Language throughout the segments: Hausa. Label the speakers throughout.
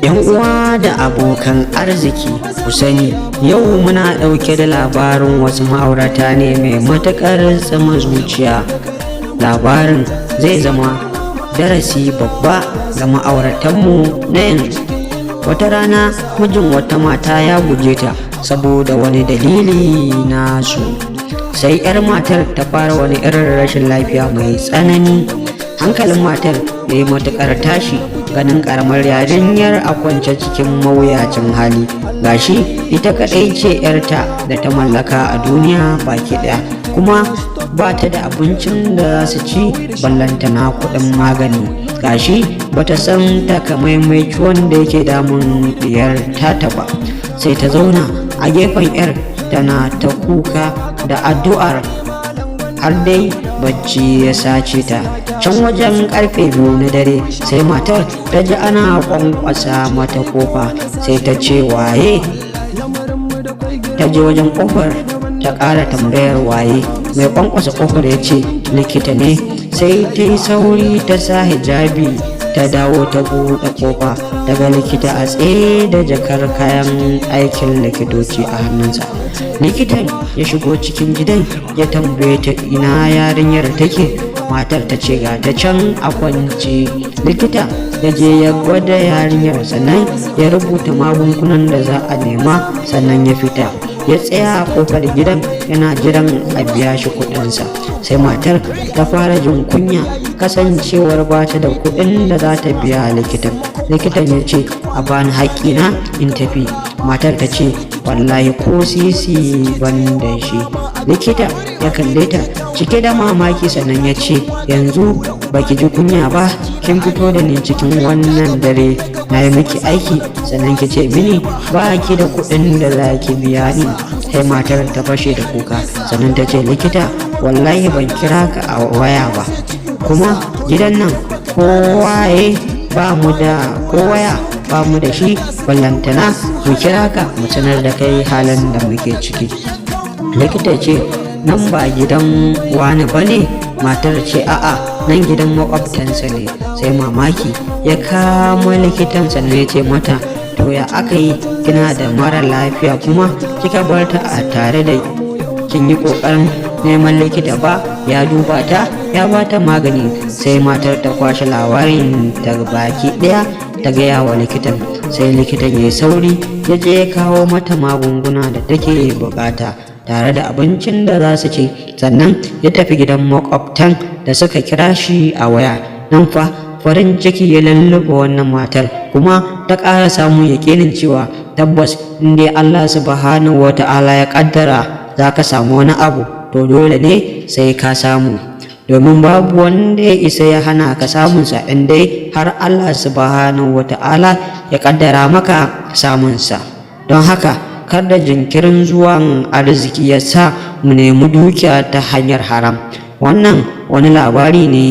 Speaker 1: Yan uwa da abokan arziki ku sani yau muna ɗauke da labarin wasu ma'aurata ne mai matuƙar tsama zuciya. Labarin zai zama darasi babba ga ma'auratanmu na yanzu. Wata rana mijin wata mata ya guje ta saboda wani dalili nasu. Sai 'yar matar ta fara wani irin rashin lafiya mai tsanani. Hankalin matar ya yi matuƙar tashi ganin ƙaramar yarinyar a kwance cikin mawuyacin hali. Gashi ita kaɗai ce 'yarta da ta mallaka a duniya baki ɗaya, kuma ba ta da abincin da za su ci ballantana kuɗin magani. Gashi bata san takamaimai ciwon da yake damun diyar tata ba. Sai ta zauna a gefen 'yar tana ta kuka da addu'ar har dai bacci ya sace ta. Can wajen karfe 2 na dare sai matar ta ji ana kwankwasa mata kofa. Sai ta ce waye? Ta je wajen kofar ta ƙara tambayar waye. Mai kwankwasa kofar ya ce likita ne. Sai ta yi sauri ta sa hijabi ta dawo ta buɗe kofa, daga likita a tsaye da jakar kayan aikin likitoci a hannunsa. Likitan ya shigo cikin gidan ya tambaye ta ina yarinyar take. Matar ta ce ga ta can a kwance. Likita ya je ya gwada yarinyar, sannan ya rubuta magungunan da za a nema, sannan ya fita ya tsaya a kofar gidan yana jiran a biya shi kuɗinsa. Sai matar ta fara jin kunya kasancewar ba ta da kuɗin da za ta biya likitan. Likitan ya ce a bani haƙƙina in tafi. Matar ta ce wallahi ko sisi ban da shi. Likita ya kalle ta cike da mamaki, sannan ya ce yanzu baki ji kunya ba? Kin fito da ni cikin wannan dare na yi miki aiki, sannan ki ce mini ba ki da kuɗin da za ki biya ni. Sai matar ta fashe da kuka, sannan ta ce likita wallahi ban kira ka a waya ba, kuma gidan nan kowaye ba mu da kowaya ba mu da shi ballantana mu kira ka mu sanar da kai halin da muke ciki. Likita ce nan ba gidan wani ba ne? Matar ce a'a nan gidan makwabtansa ne. Sai mamaki ya kama likitan, sannan ya ce mata to ya aka yi kina da mara lafiya kuma kika bar ta a tare da kin yi kokarin neman likita ba ya duba ta ya ba ta magani? Sai matar ta kwashe labarin ta baki daya ta gaya wa likitan. Sai likitan ya sauri ya je ya kawo mata magunguna da take bukata tare da abincin da za su ci, sannan ya tafi gidan makwabtan da suka kira shi a waya. Nan fa farin ciki ya lulluɓe wannan matar, kuma ta ƙara samun yaƙinin cewa tabbas inda Allah subhanahu wata'ala ya ƙaddara za ka samu wani abu to dole ne sai ka samu, domin babu wanda ya isa ya hana ka samunsa in dai har Allah subhanahu wata'ala ya ƙaddara maka samunsa. Don haka kar da jinkirin zuwan arziki ya sa mu nemi dukiya ta hanyar haram. Wannan wani labari ne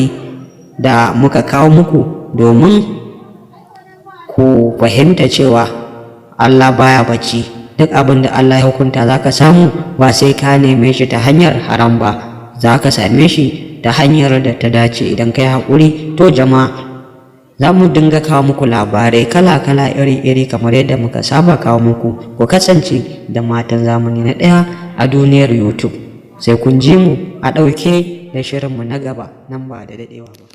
Speaker 1: da muka kawo muku domin ku fahimta cewa Allah baya bacci. Duk abin da Allah ya hukunta za ka samu ba sai ka neme shi ta hanyar haram ba, za ka same shi ta hanyar da ta dace idan ka yi haƙuri. To jama'a, za mu dinga kawo muku labarai kala-kala iri-iri kamar yadda muka saba kawo muku. Ku kasance da Matan Zamani na ɗaya a duniyar YouTube. Sai kun ji mu a ɗauke da shirinmu na gaba nan ba da daɗewa ba.